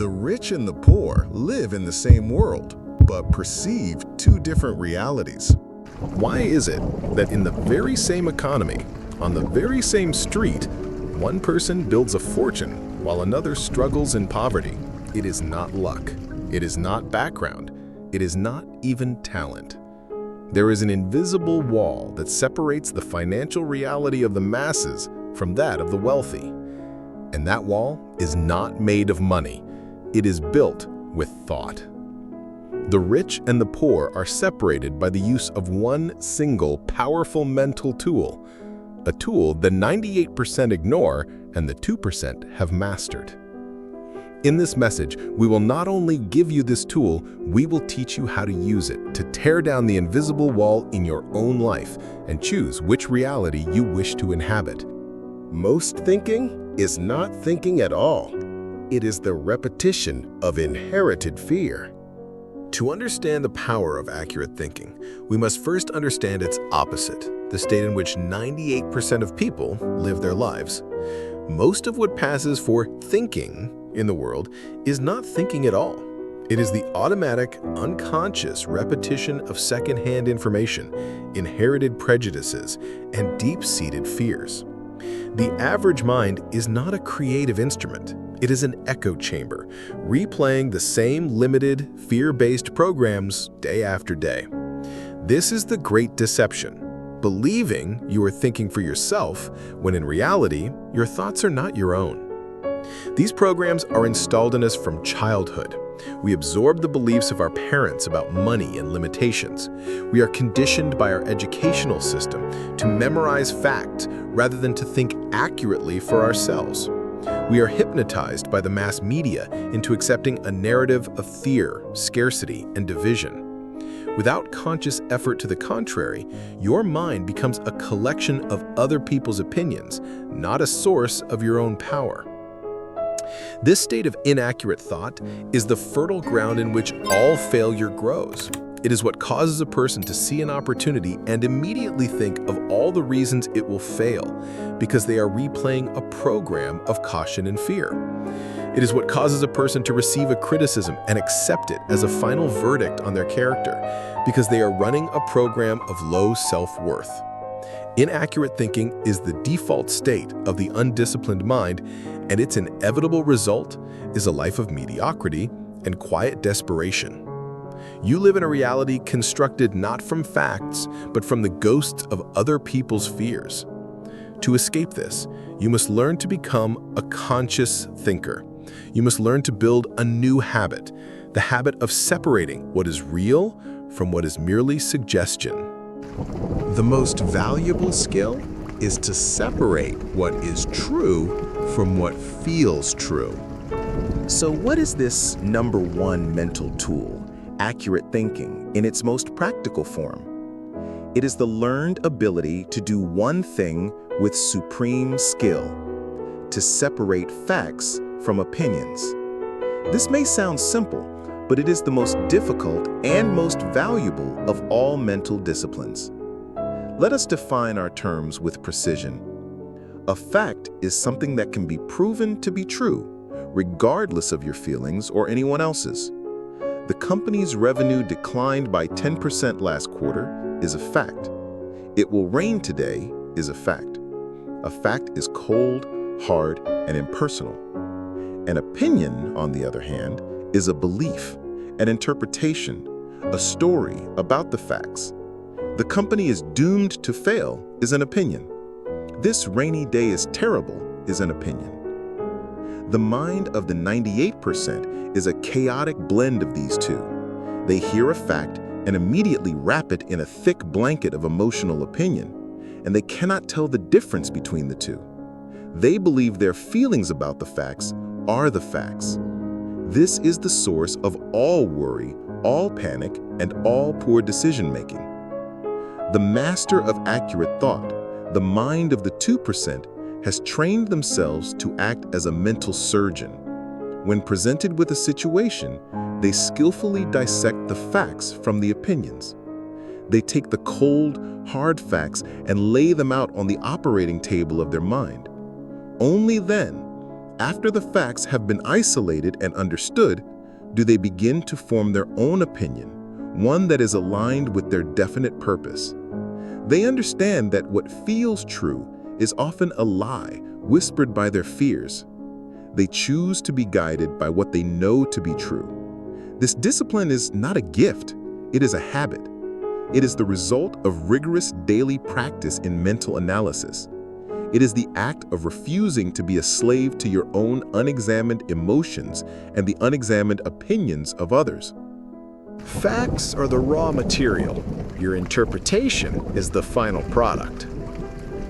The rich and the poor live in the same world, but perceive two different realities. Why is it that in the very same economy, on the very same street, one person builds a fortune while another struggles in poverty? It is not luck. It is not background. It is not even talent. There is an invisible wall that separates the financial reality of the masses from that of the wealthy. And that wall is not made of money. It is built with thought. The rich and the poor are separated by the use of one single powerful mental tool, a tool the 98% ignore and the 2% have mastered. In this message, we will not only give you this tool, we will teach you how to use it to tear down the invisible wall in your own life and choose which reality you wish to inhabit. Most thinking is not thinking at all. It is the repetition of inherited fear. To understand the power of accurate thinking, we must first understand its opposite, the state in which 98% of people live their lives. Most of what passes for thinking in the world is not thinking at all. It is the automatic, unconscious repetition of secondhand information, inherited prejudices, and deep-seated fears. The average mind is not a creative instrument. It is an echo chamber, replaying the same limited, fear-based programs day after day. This is the great deception, believing you are thinking for yourself when in reality, your thoughts are not your own. These programs are installed in us from childhood. We absorb the beliefs of our parents about money and limitations. We are conditioned by our educational system to memorize facts rather than to think accurately for ourselves. We are hypnotized by the mass media into accepting a narrative of fear, scarcity, and division. Without conscious effort to the contrary, your mind becomes a collection of other people's opinions, not a source of your own power. This state of inaccurate thought is the fertile ground in which all failure grows. It is what causes a person to see an opportunity and immediately think of all the reasons it will fail, because they are replaying a program of caution and fear. It is what causes a person to receive a criticism and accept it as a final verdict on their character, because they are running a program of low self-worth. Inaccurate thinking is the default state of the undisciplined mind, and its inevitable result is a life of mediocrity and quiet desperation. You live in a reality constructed not from facts, but from the ghosts of other people's fears. To escape this, you must learn to become a conscious thinker. You must learn to build a new habit, the habit of separating what is real from what is merely suggestion. The most valuable skill is to separate what is true from what feels true. So what is this number one mental tool, accurate thinking, in its most practical form? It is the learned ability to do one thing with supreme skill, to separate facts from opinions. This may sound simple, but it is the most difficult and most valuable of all mental disciplines. Let us define our terms with precision. A fact is something that can be proven to be true, regardless of your feelings or anyone else's. The company's revenue declined by 10% last quarter is a fact. It will rain today is a fact. A fact is cold, hard, and impersonal. An opinion, on the other hand, is a belief, an interpretation, a story about the facts. The company is doomed to fail is an opinion. This rainy day is terrible is an opinion. The mind of the 98% is a chaotic blend of these two. They hear a fact and immediately wrap it in a thick blanket of emotional opinion, and they cannot tell the difference between the two. They believe their feelings about the facts are the facts. This is the source of all worry, all panic, and all poor decision-making. The master of accurate thought, the mind of the 2%, has trained themselves to act as a mental surgeon. When presented with a situation, they skillfully dissect the facts from the opinions. They take the cold, hard facts and lay them out on the operating table of their mind. Only then, After the facts have been isolated and understood, do they begin to form their own opinion, one that is aligned with their definite purpose. They understand that what feels true is often a lie whispered by their fears. They choose to be guided by what they know to be true. This discipline is not a gift, it is a habit. It is the result of rigorous daily practice in mental analysis. It is the act of refusing to be a slave to your own unexamined emotions and the unexamined opinions of others. Facts are the raw material. Your interpretation is the final product.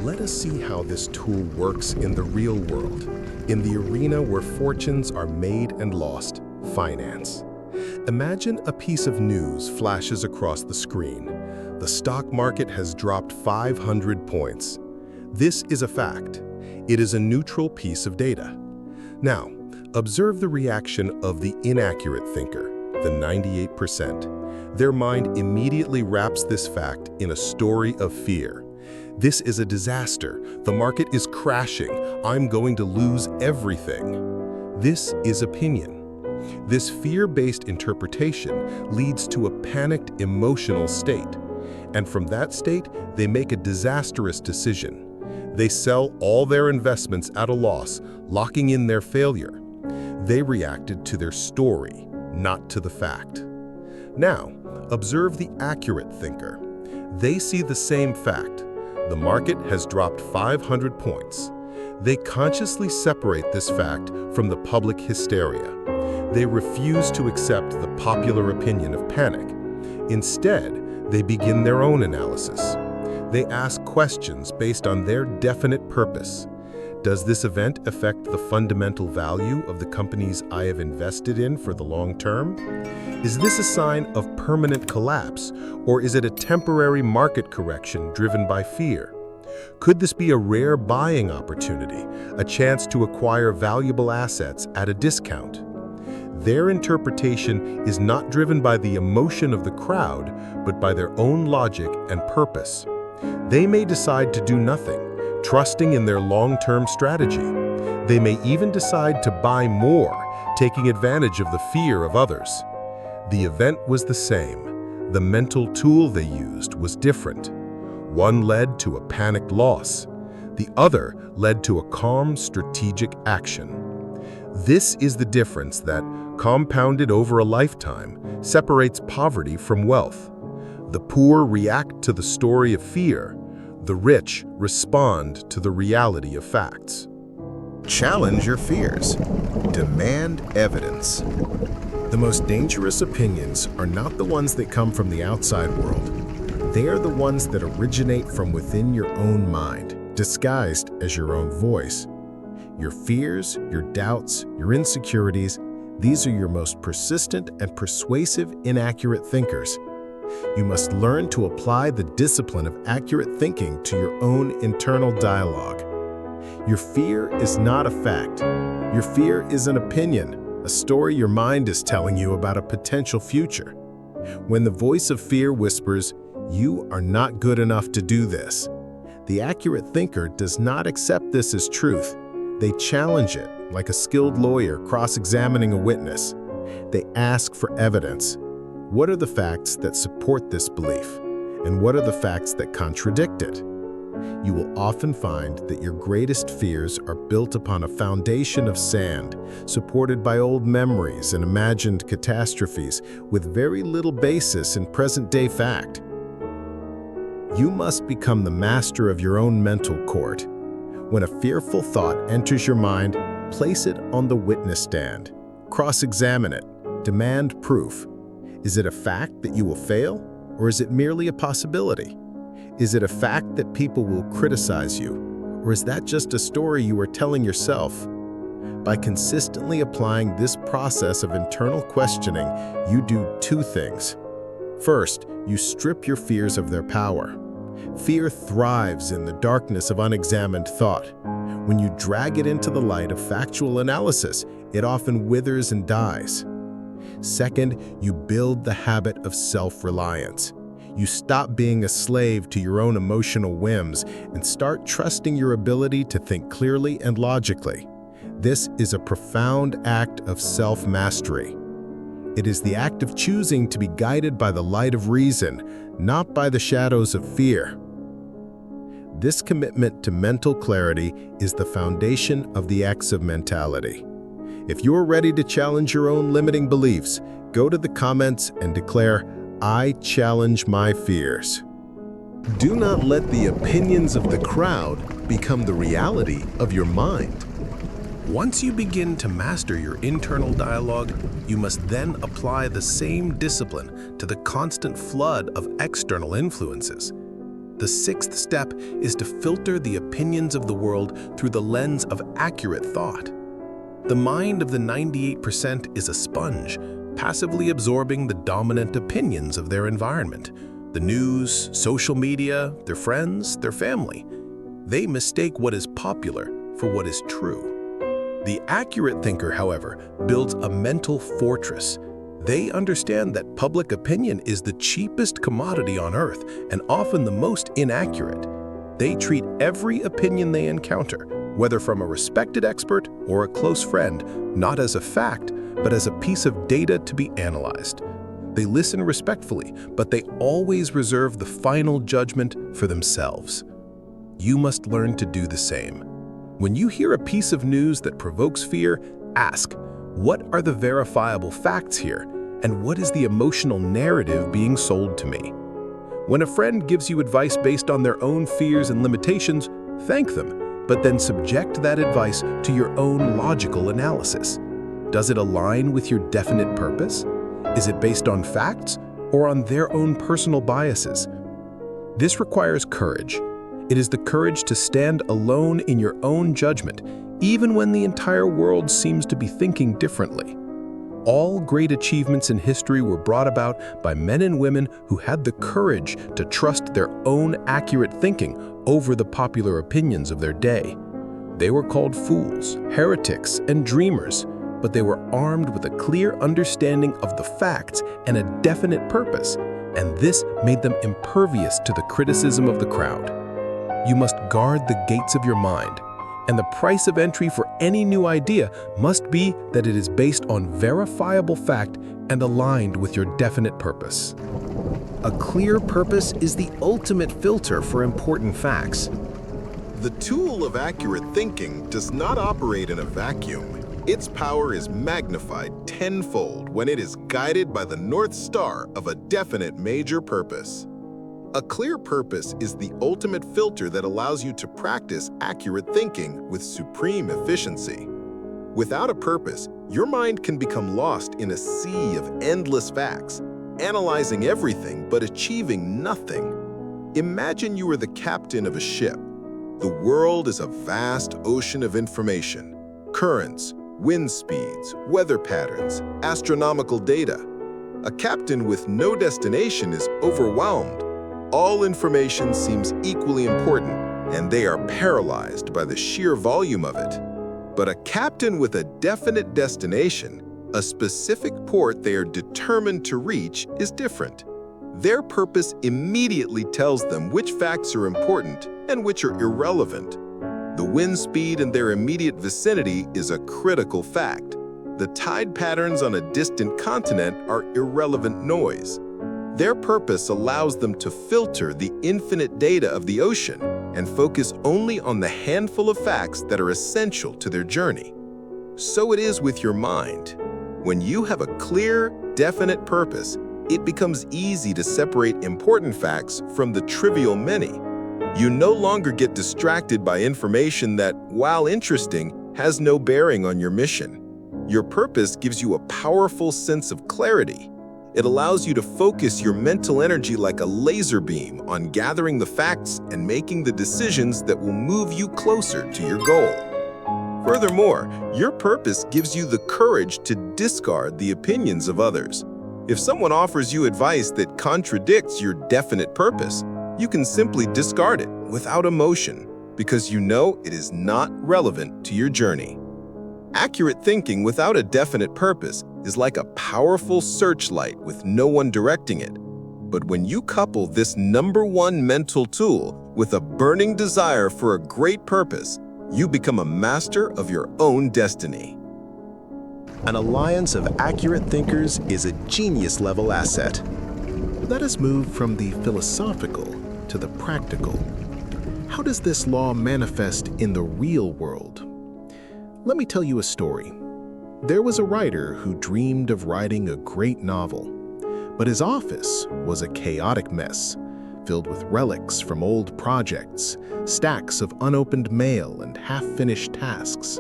Let us see how this tool works in the real world, in the arena where fortunes are made and lost, finance. Imagine a piece of news flashes across the screen. The stock market has dropped 500 points. This is a fact. It is a neutral piece of data. Now, observe the reaction of the inaccurate thinker, the 98%. Their mind immediately wraps this fact in a story of fear. This is a disaster. The market is crashing. I'm going to lose everything. This is opinion. This fear-based interpretation leads to a panicked emotional state. And from that state, they make a disastrous decision. They sell all their investments at a loss, locking in their failure. They reacted to their story, not to the fact. Now, observe the accurate thinker. They see the same fact. The market has dropped 500 points. They consciously separate this fact from the public hysteria. They refuse to accept the popular opinion of panic. Instead, they begin their own analysis. They ask questions based on their definite purpose. Does this event affect the fundamental value of the companies I have invested in for the long term? Is this a sign of permanent collapse, or is it a temporary market correction driven by fear? Could this be a rare buying opportunity, a chance to acquire valuable assets at a discount? Their interpretation is not driven by the emotion of the crowd, but by their own logic and purpose. They may decide to do nothing, trusting in their long-term strategy. They may even decide to buy more, taking advantage of the fear of others. The event was the same. The mental tool they used was different. One led to a panicked loss. The other led to a calm, strategic action. This is the difference that, compounded over a lifetime, separates poverty from wealth. The poor react to the story of fear. The rich respond to the reality of facts. Challenge your fears. Demand evidence. The most dangerous opinions are not the ones that come from the outside world. They are the ones that originate from within your own mind, disguised as your own voice. Your fears, your doubts, your insecurities, these are your most persistent and persuasive inaccurate thinkers. You must learn to apply the discipline of accurate thinking to your own internal dialogue. Your fear is not a fact. Your fear is an opinion, a story your mind is telling you about a potential future. When the voice of fear whispers, "You are not good enough to do this," the accurate thinker does not accept this as truth. They challenge it, like a skilled lawyer cross-examining a witness. They ask for evidence. What are the facts that support this belief? And what are the facts that contradict it? You will often find that your greatest fears are built upon a foundation of sand, supported by old memories and imagined catastrophes with very little basis in present-day fact. You must become the master of your own mental court. When a fearful thought enters your mind, place it on the witness stand. Cross-examine it. Demand proof. Is it a fact that you will fail, or is it merely a possibility? Is it a fact that people will criticize you, or is that just a story you are telling yourself? By consistently applying this process of internal questioning, you do two things. First, you strip your fears of their power. Fear thrives in the darkness of unexamined thought. When you drag it into the light of factual analysis, it often withers and dies. Second, you build the habit of self-reliance. You stop being a slave to your own emotional whims and start trusting your ability to think clearly and logically. This is a profound act of self-mastery. It is the act of choosing to be guided by the light of reason, not by the shadows of fear. This commitment to mental clarity is the foundation of the X of mentality. If you're ready to challenge your own limiting beliefs, go to the comments and declare, "I challenge my fears." Do not let the opinions of the crowd become the reality of your mind. Once you begin to master your internal dialogue, you must then apply the same discipline to the constant flood of external influences. The sixth step is to filter the opinions of the world through the lens of accurate thought. The mind of the 98% is a sponge, passively absorbing the dominant opinions of their environment, the news, social media, their friends, their family. They mistake what is popular for what is true. The accurate thinker, however, builds a mental fortress. They understand that public opinion is the cheapest commodity on earth and often the most inaccurate. They treat every opinion they encounter, whether from a respected expert or a close friend, not as a fact, but as a piece of data to be analyzed. They listen respectfully, but they always reserve the final judgment for themselves. You must learn to do the same. When you hear a piece of news that provokes fear, ask, what are the verifiable facts here? And what is the emotional narrative being sold to me? When a friend gives you advice based on their own fears and limitations, thank them, but then subject that advice to your own logical analysis. Does it align with your definite purpose? Is it based on facts or on their own personal biases? This requires courage. It is the courage to stand alone in your own judgment, even when the entire world seems to be thinking differently. All great achievements in history were brought about by men and women who had the courage to trust their own accurate thinking over the popular opinions of their day. They were called fools, heretics, and dreamers, but they were armed with a clear understanding of the facts and a definite purpose, and this made them impervious to the criticism of the crowd. You must guard the gates of your mind, and the price of entry for any new idea must be that it is based on verifiable fact and aligned with your definite purpose. A clear purpose is the ultimate filter for important facts. The tool of accurate thinking does not operate in a vacuum. Its power is magnified tenfold when it is guided by the North Star of a definite major purpose. A clear purpose is the ultimate filter that allows you to practice accurate thinking with supreme efficiency. Without a purpose, your mind can become lost in a sea of endless facts, analyzing everything but achieving nothing. Imagine you are the captain of a ship. The world is a vast ocean of information, currents, wind speeds, weather patterns, astronomical data. A captain with no destination is overwhelmed. All information seems equally important, and they are paralyzed by the sheer volume of it. But a captain with a definite destination, a specific port they are determined to reach, is different. Their purpose immediately tells them which facts are important and which are irrelevant. The wind speed in their immediate vicinity is a critical fact. The tide patterns on a distant continent are irrelevant noise. Their purpose allows them to filter the infinite data of the ocean and focus only on the handful of facts that are essential to their journey. So it is with your mind. When you have a clear, definite purpose, it becomes easy to separate important facts from the trivial many. You no longer get distracted by information that, while interesting, has no bearing on your mission. Your purpose gives you a powerful sense of clarity. It allows you to focus your mental energy like a laser beam on gathering the facts and making the decisions that will move you closer to your goal. Furthermore, your purpose gives you the courage to discard the opinions of others. If someone offers you advice that contradicts your definite purpose, you can simply discard it without emotion because you know it is not relevant to your journey. Accurate thinking without a definite purpose is like a powerful searchlight with no one directing it. But when you couple this #1 mental tool with a burning desire for a great purpose, You become a master of your own destiny. An alliance of accurate thinkers is a genius-level asset. Let us move from the philosophical to the practical. How does this law manifest in the real world? Let me tell you a story. There was a writer who dreamed of writing a great novel, but his office was a chaotic mess, filled with relics from old projects, stacks of unopened mail, and half-finished tasks.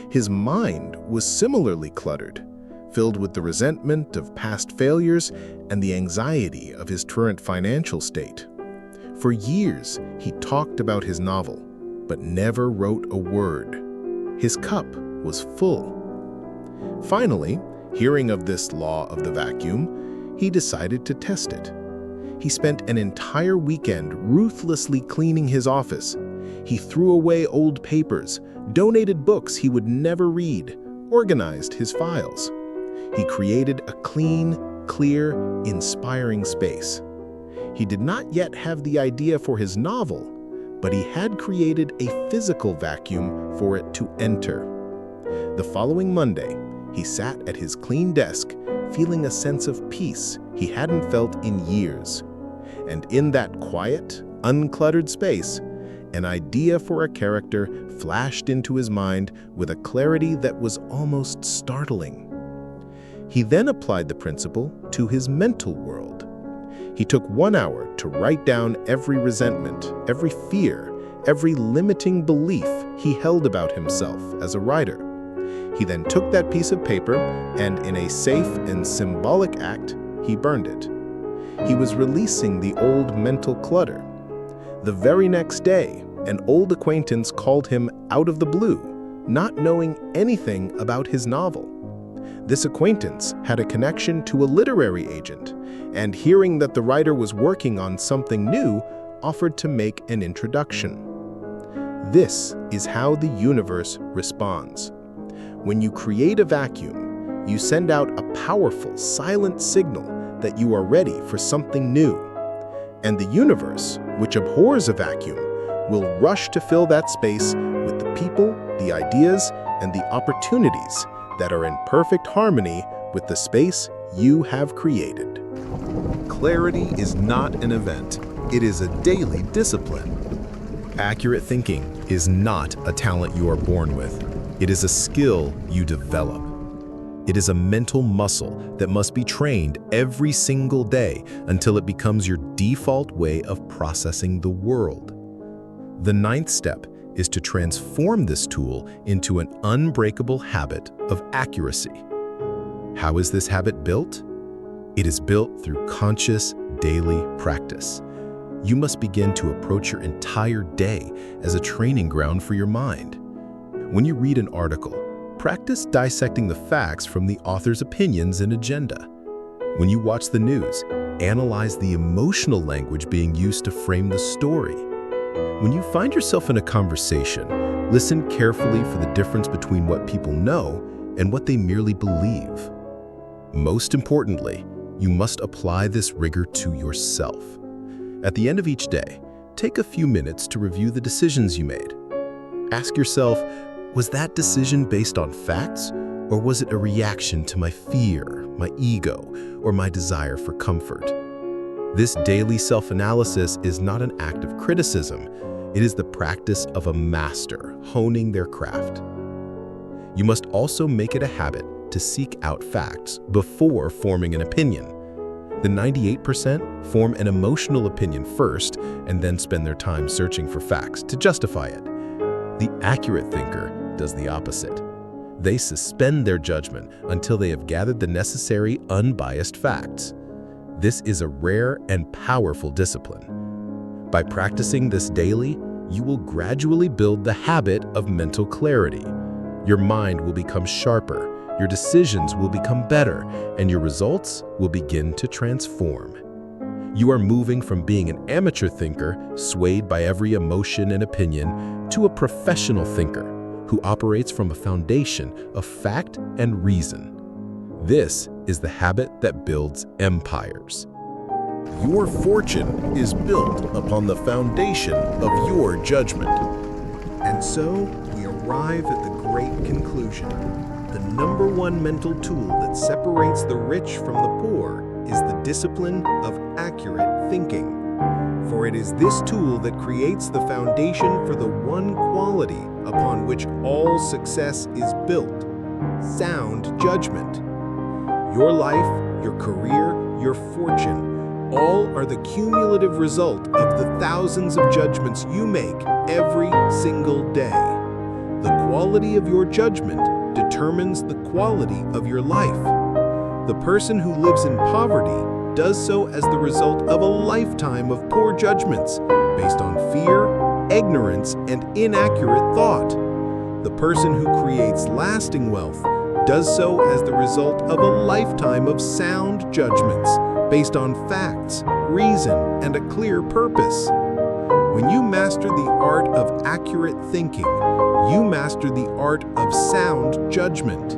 His mind was similarly cluttered, filled with the resentment of past failures and the anxiety of his current financial state. For years, he talked about his novel, but never wrote a word. His cup was full. Finally, hearing of this law of the vacuum, he decided to test it. He spent an entire weekend ruthlessly cleaning his office. He threw away old papers, donated books he would never read, organized his files. He created a clean, clear, inspiring space. He did not yet have the idea for his novel, but he had created a physical vacuum for it to enter. The following Monday, he sat at his clean desk, feeling a sense of peace he hadn't felt in years. And in that quiet, uncluttered space, an idea for a character flashed into his mind with a clarity that was almost startling. He then applied the principle to his mental world. He took 1 hour to write down every resentment, every fear, every limiting belief he held about himself as a writer. He then took that piece of paper and, in a safe and symbolic act, he burned it. He was releasing the old mental clutter. The very next day, an old acquaintance called him out of the blue, not knowing anything about his novel. This acquaintance had a connection to a literary agent, and hearing that the writer was working on something new, offered to make an introduction. This is how the universe responds. When you create a vacuum, you send out a powerful, silent signal that you are ready for something new. And the universe, which abhors a vacuum, will rush to fill that space with the people, the ideas, and the opportunities that are in perfect harmony with the space you have created. Clarity is not an event. It is a daily discipline. Accurate thinking is not a talent you are born with. It is a skill you develop. It is a mental muscle that must be trained every single day until it becomes your default way of processing the world. The 9th step is to transform this tool into an unbreakable habit of accuracy. How is this habit built? It is built through conscious daily practice. You must begin to approach your entire day as a training ground for your mind. When you read an article, practice dissecting the facts from the author's opinions and agenda. When you watch the news, analyze the emotional language being used to frame the story. When you find yourself in a conversation, listen carefully for the difference between what people know and what they merely believe. Most importantly, you must apply this rigor to yourself. At the end of each day, take a few minutes to review the decisions you made. Ask yourself, was that decision based on facts, or was it a reaction to my fear, my ego, or my desire for comfort? This daily self-analysis is not an act of criticism. It is the practice of a master honing their craft. You must also make it a habit to seek out facts before forming an opinion. The 98% form an emotional opinion first and then spend their time searching for facts to justify it. The accurate thinker does the opposite. They suspend their judgment until they have gathered the necessary unbiased facts. This is a rare and powerful discipline. By practicing this daily, you will gradually build the habit of mental clarity. Your mind will become sharper, your decisions will become better, and your results will begin to transform. You are moving from being an amateur thinker, swayed by every emotion and opinion, to a professional thinker who operates from a foundation of fact and reason. This is the habit that builds empires. Your fortune is built upon the foundation of your judgment. And so, we arrive at the great conclusion. The number one mental tool that separates the rich from the poor is the discipline of accurate thinking. For it is this tool that creates the foundation for the one quality upon which all success is built: sound judgment. Your life, your career, your fortune, all are the cumulative result of the thousands of judgments you make every single day. The quality of your judgment determines the quality of your life. The person who lives in poverty does so as the result of a lifetime of poor judgments based on fear, ignorance, and inaccurate thought. The person who creates lasting wealth does so as the result of a lifetime of sound judgments based on facts, reason, and a clear purpose. When you master the art of accurate thinking, you master the art of sound judgment.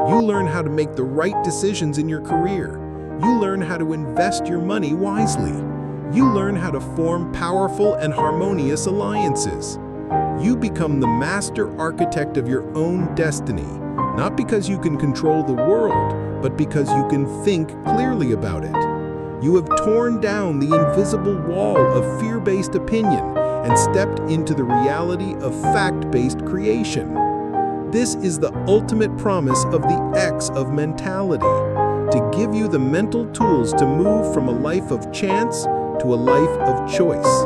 You learn how to make the right decisions in your career. You learn how to invest your money wisely. You learn how to form powerful and harmonious alliances. You become the master architect of your own destiny, not because you can control the world, but because you can think clearly about it. You have torn down the invisible wall of fear-based opinion and stepped into the reality of fact-based creation. This is the ultimate promise of the X of mentality, to give you the mental tools to move from a life of chance to a life of choice,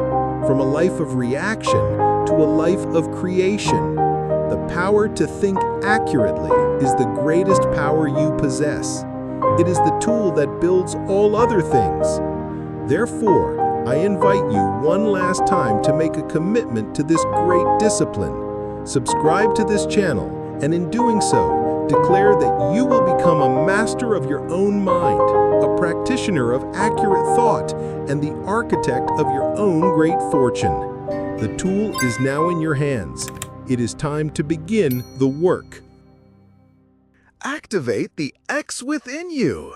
from a life of reaction to a life of creation. The power to think accurately is the greatest power you possess. It is the tool that builds all other things. Therefore, I invite you one last time to make a commitment to this great discipline. Subscribe to this channel, and in doing so, declare that you will become a master of your own mind, a practitioner of accurate thought, and the architect of your own great fortune. The tool is now in your hands. It is time to begin the work. Activate the X within you.